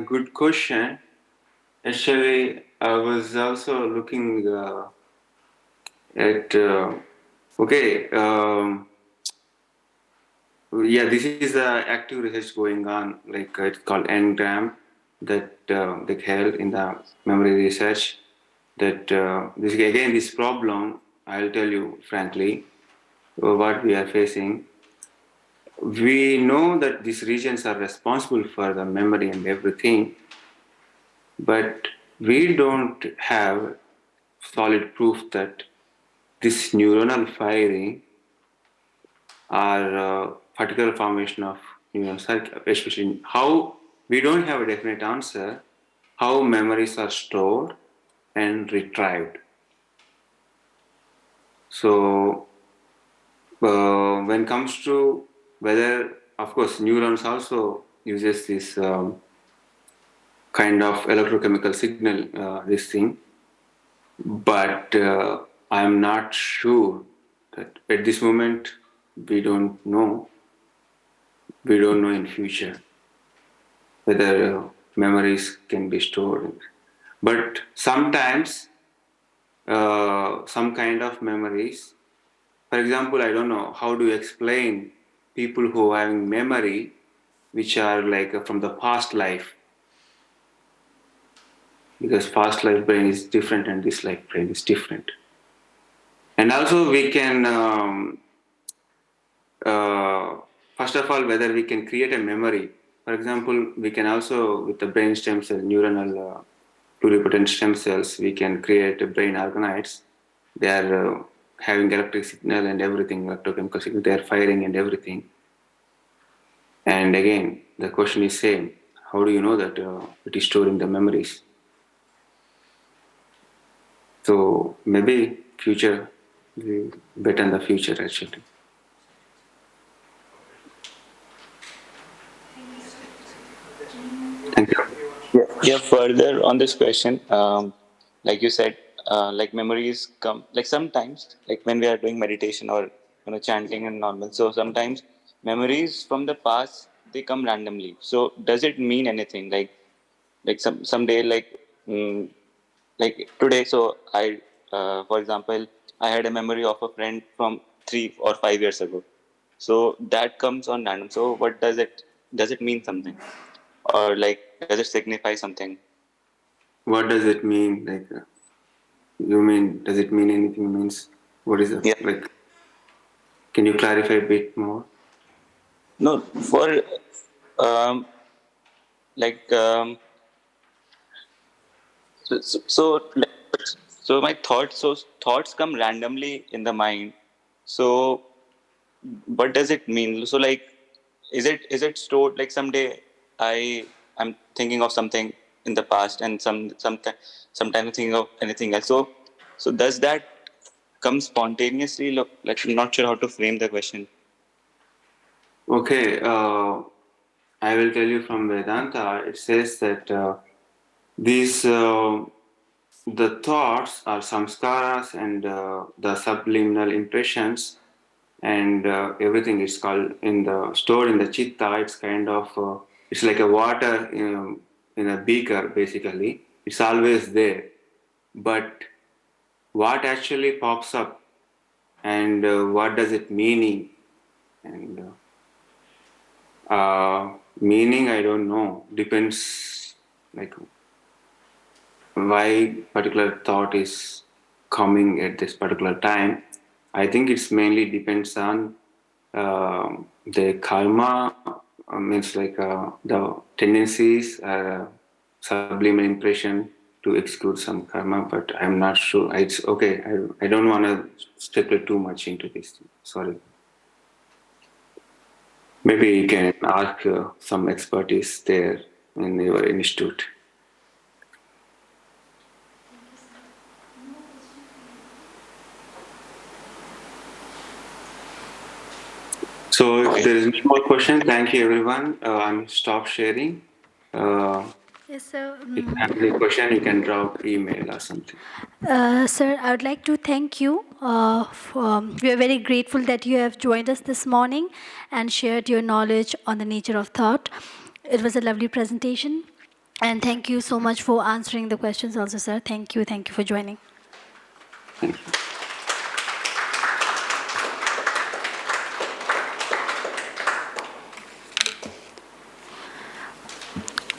good question. Actually, I was also looking at. Okay, yeah, this is active research going on. Like it's called Ngram, that they held in the memory research. That this again this problem. I'll tell you frankly what we are facing. We know that these regions are responsible for the memory and everything, but we don't have solid proof that this neuronal firing or particular formation of neural circuit, especially how we don't have a definite answer how memories are stored and retrieved. So when it comes to whether, of course, neurons also uses this kind of electrochemical signal, this thing, but I'm not sure that at this moment we don't know. We don't know in future whether memories can be stored. But sometimes some kind of memories, for example, I don't know how to explain people who are having memory which are like from the past life, because past life brain is different and this life brain is different. And also we can uh, first of all whether we can create a memory. For example, we can also with the brain stem cell neuronal pluripotent stem cells we can create a brain organoids. They are having electric signal and everything, electrochemical signal, they are firing and everything. And again the question is same, how do you know that it is storing the memories? So maybe future, we bet on the future actually. Thank you. Yeah, further on this question, like you said, like memories come like sometimes, like when we are doing meditation or chanting and normal. So sometimes memories from the past they come randomly. So does it mean anything? Like someday like today. So for example, I had a memory of a friend from 3 or 5 years ago. So that comes on random. So what does it mean something? Or like does it signify something? What does it mean? Like, you mean, does it mean anything? Means, what is it? Yeah. Like, can you clarify a bit more? No, for um, like like, so my thoughts come randomly in the mind. So what does it mean? So like, is it stored? Like someday I'm thinking of something in the past, and sometimes I'm thinking of anything else. So does that come spontaneously? Look, like I'm not sure how to frame the question. Okay, I will tell you from Vedanta. It says that these the thoughts are samskaras and the subliminal impressions and everything is called in the stored in the chitta. It's kind of it's like a water in a beaker basically. It's always there, but what actually pops up and what does it meaning and meaning I don't know, depends like why particular thought is coming at this particular time. I think it's mainly depends on the karma, means like the tendencies, subliminal impression to execute some karma, but I'm not sure. It's okay. I don't want to speculate too much into this. Sorry. Maybe you can ask some expertise there in your institute. So if Okay. there is no more question, thank you everyone. I'm stop sharing. Uh, Yes, sir. if you have any question, you can drop email or something. Sir, I would like to thank you. We are very grateful that you have joined us this morning and shared your knowledge on the nature of thought. It was a lovely presentation. And thank you so much for answering the questions also, sir. Thank you. Thank you for joining. Thank you.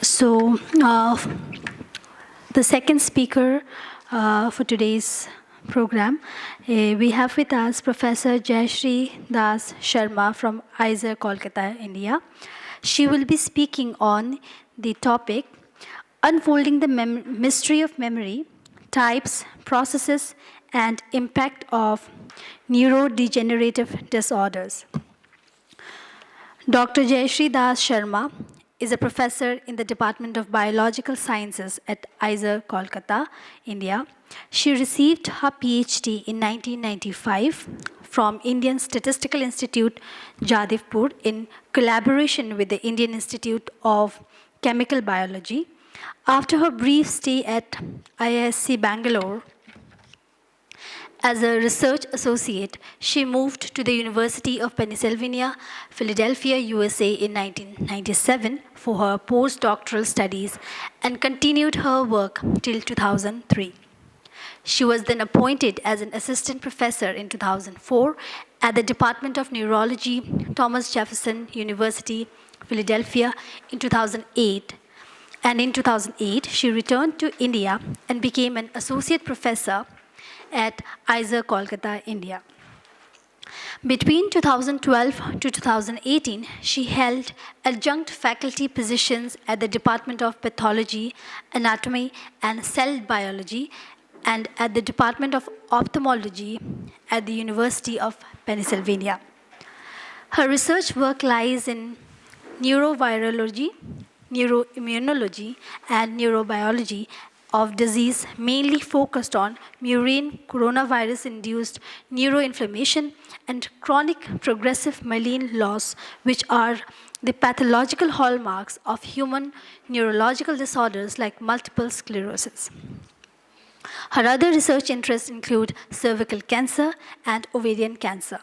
So, the second speaker for today's program, we have with us Professor Jayashree Das Sharma from IISER, Kolkata, India. She will be speaking on the topic, Unfolding the Mystery of Memory, Types, Processes, and Impact of Neurodegenerative Disorders. Dr. Jayashree Das Sharma is a professor in the Department of Biological Sciences at IISER, Kolkata, India. She received her PhD in 1995 from Indian Statistical Institute, Jadavpur, in collaboration with the Indian Institute of Chemical Biology. After her brief stay at IISc Bangalore, as a research associate, she moved to the University of Pennsylvania, Philadelphia, USA in 1997 for her postdoctoral studies and continued her work till 2003. She was then appointed as an assistant professor in 2004 at the Department of Neurology, Thomas Jefferson University, Philadelphia in 2008. And in 2008, she returned to India and became an associate professor at IISER, Kolkata, India. Between 2012 to 2018, she held adjunct faculty positions at the Department of Pathology, Anatomy, and Cell Biology, and at the Department of Ophthalmology at the University of Pennsylvania. Her research work lies in neurovirology, neuroimmunology, and neurobiology of disease, mainly focused on murine coronavirus-induced neuroinflammation and chronic progressive myelin loss, which are the pathological hallmarks of human neurological disorders like multiple sclerosis. Her other research interests include cervical cancer and ovarian cancer.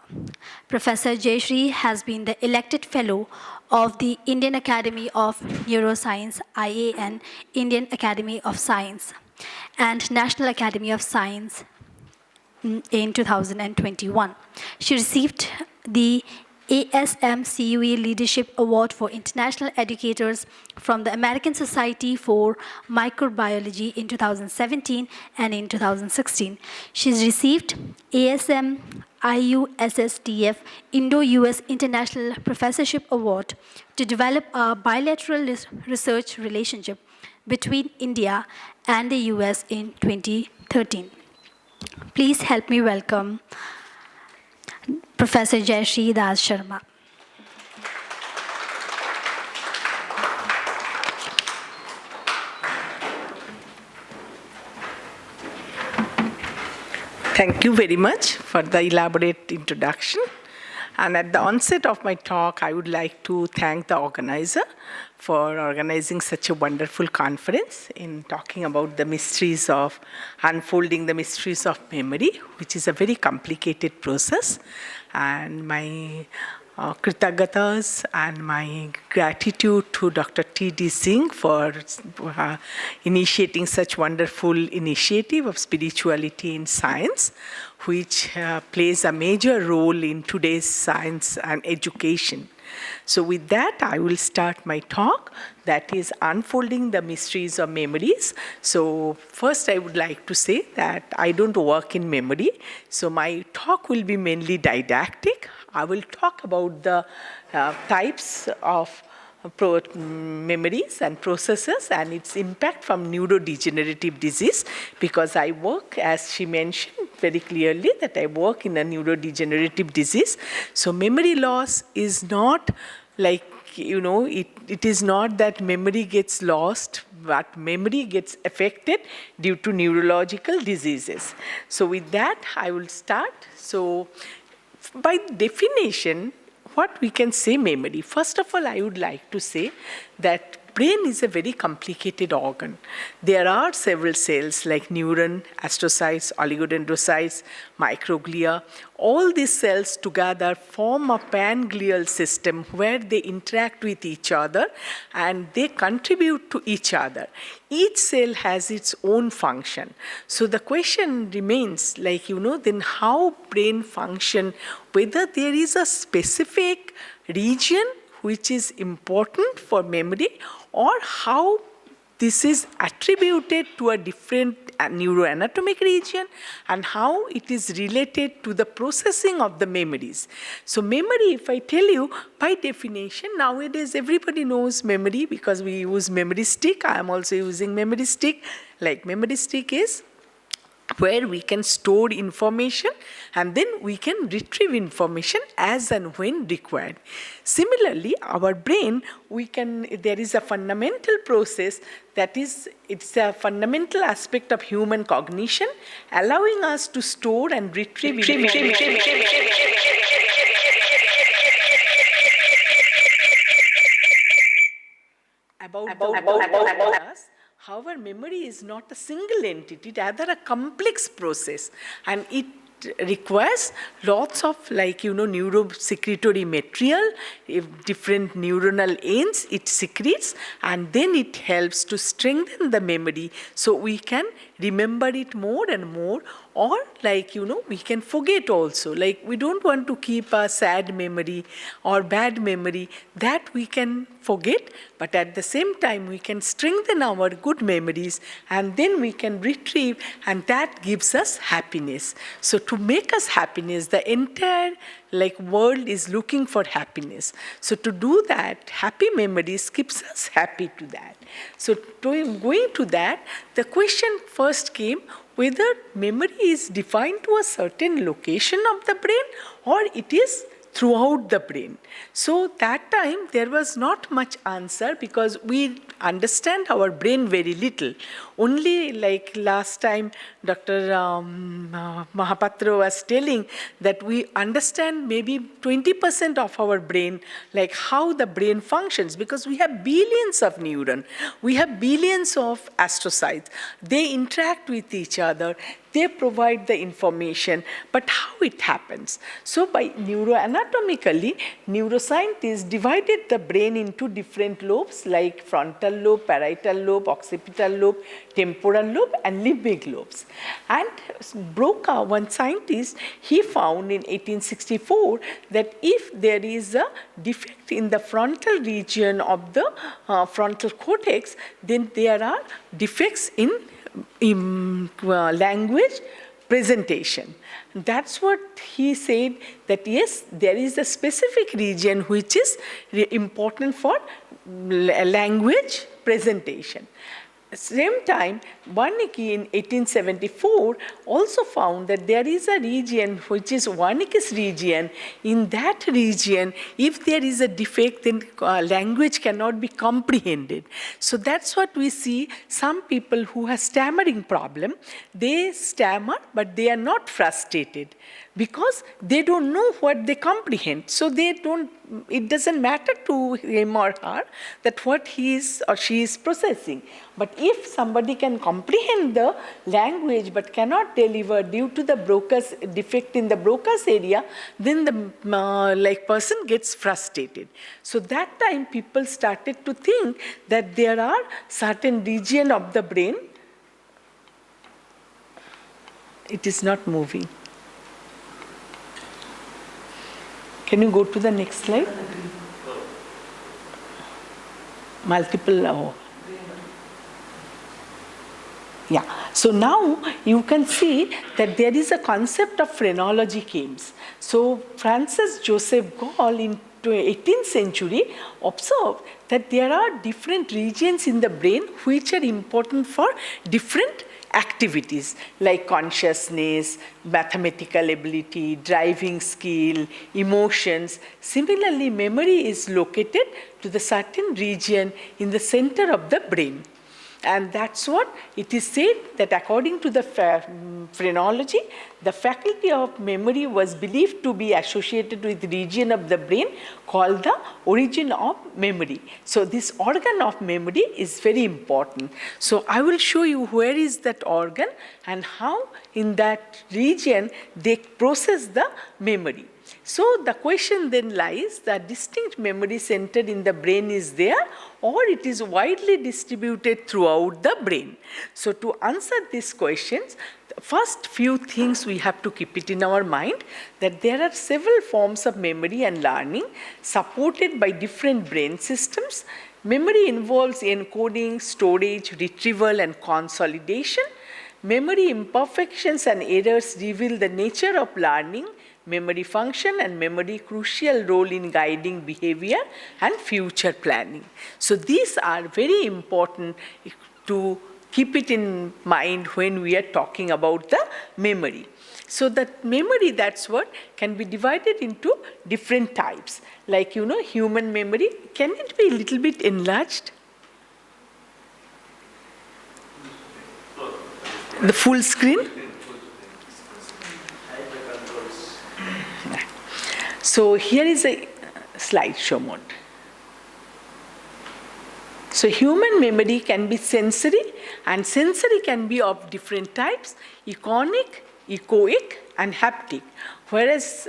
Professor Jayashree has been the elected fellow of the Indian Academy of Neuroscience, IAN, Indian Academy of Science, and National Academy of Science in 2021. She received the ASMCUE Leadership Award for International Educators from the American Society for Microbiology in 2017 and in 2016. She's received ASM IUSSTF Indo-US International Professorship Award to develop a bilateral research relationship between India and the US in 2013. Please help me welcome Professor Jayashree Das Sharma. Thank you very much for the elaborate introduction. And at the onset of my talk, I would like to thank the organizer for organizing such a wonderful conference in talking about the mysteries of unfolding the mysteries of memory, which is a very complicated process. And my kritagatas and my gratitude to Dr. T.D. Singh for initiating such wonderful initiative of spirituality in science, which plays a major role in today's science and education. So with that, I will start my talk, that is unfolding the mysteries of memories. So first I would like to say that I don't work in memory, so my talk will be mainly didactic. I will talk about the types of memories and processes and its impact from neurodegenerative disease, because I work, as she mentioned very clearly, that I work in a neurodegenerative disease. So memory loss is not like, it is not that memory gets lost, but memory gets affected due to neurological diseases. So with that, I will start. So by definition, what we can say memory? First of all, I would like to say that brain is a very complicated organ. There are several cells like neuron, astrocytes, oligodendrocytes, microglia. All these cells together form a panglial system where they interact with each other and they contribute to each other. Each cell has its own function. So the question remains, then how brain function, whether there is a specific region which is important for memory, or how this is attributed to a different neuroanatomic region, and how it is related to the processing of the memories. So memory, if I tell you, by definition, nowadays everybody knows memory because we use memory stick. I am also using memory stick. Like memory stick is where we can store information and then we can retrieve information as and when required. Similarly, our brain, there is a fundamental process it's a fundamental aspect of human cognition, allowing us to store and retrieve information. About us. However, memory is not a single entity, rather a complex process, and it requires lots of neurosecretory material, different neuronal ends it secretes, and then it helps to strengthen the memory so we can remember it more and more, or we can forget also. We don't want to keep a sad memory or bad memory that we can forget, but at the same time we can strengthen our good memories and then we can retrieve, and that gives us happiness. So to make us happiness, the entire world is looking for happiness. So to do that, happy memories keeps us happy to that. So going to that, the question first came whether memory is defined to a certain location of the brain or it is throughout the brain. So that time there was not much answer because we understand our brain very little. Only last time Dr. Mahapatra was telling that we understand maybe 20% of our brain, how the brain functions, because we have billions of neurons, we have billions of astrocytes. They interact with each other. They provide the information, but how it happens? So by neuroanatomically, neuroscientists divided the brain into different lobes like frontal lobe, parietal lobe, occipital lobe, temporal lobe, and limbic lobes. And Broca, one scientist, he found in 1864 that if there is a defect in the frontal region of the frontal cortex, then there are defects in language presentation. That's what he said, that yes, there is a specific region which is important for language presentation. Same time, Wernicke in 1874 also found that there is a region which is Wernicke's region. In that region, if there is a defect, then language cannot be comprehended. So that's what we see. Some people who have stammering problem, they stammer, but they are not frustrated because they don't know what they comprehend. So it doesn't matter to him or her that what he is or she is processing. But if somebody can comprehend the language but cannot deliver due to the Broca's defect in the Broca's area, then the person gets frustrated. So that time people started to think that there are certain region of the brain. It is not moving. Can you go to the next slide? Multiple. Yeah. So now you can see that there is a concept of phrenology came. So Francis Joseph Gall in the 18th century observed that there are different regions in the brain which are important for different activities like consciousness, mathematical ability, driving skill, emotions. Similarly, memory is located to the certain region in the center of the brain. And that's what it is said that according to the phrenology, the faculty of memory was believed to be associated with the region of the brain called the origin of memory. So this organ of memory is very important. So I will show you where is that organ and how in that region they process the memory. So the question then lies that distinct memory center in the brain is there, or it is widely distributed throughout the brain. So to answer these questions, the first few things we have to keep it in our mind, that there are several forms of memory and learning supported by different brain systems. Memory involves encoding, storage, retrieval and consolidation. Memory imperfections and errors reveal the nature of learning, memory function and memory crucial role in guiding behavior and future planning. So these are very important to keep it in mind when we are talking about the memory. So that memory, that's what can be divided into different types. Like, human memory, can it be a little bit enlarged? The full screen? So here is a slideshow mode. So human memory can be sensory, and sensory can be of different types: iconic, echoic and haptic. Whereas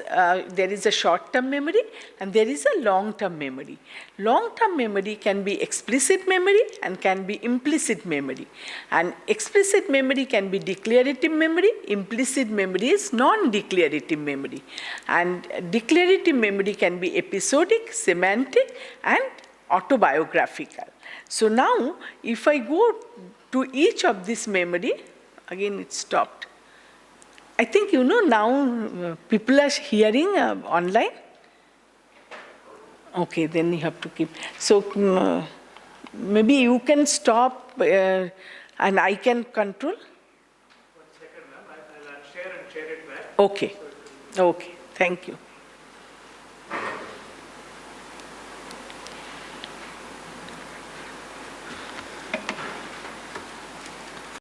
there is a short-term memory and there is a long-term memory. Long-term memory can be explicit memory and can be implicit memory. And explicit memory can be declarative memory, implicit memory is non-declarative memory. And declarative memory can be episodic, semantic and autobiographical. So now, if I go to each of this memory, again it stopped. I think now people are hearing online. Okay, then you have to keep. So maybe you can stop and I can control. 1 second, ma'am. I'll share and share it back. Okay, okay, thank you.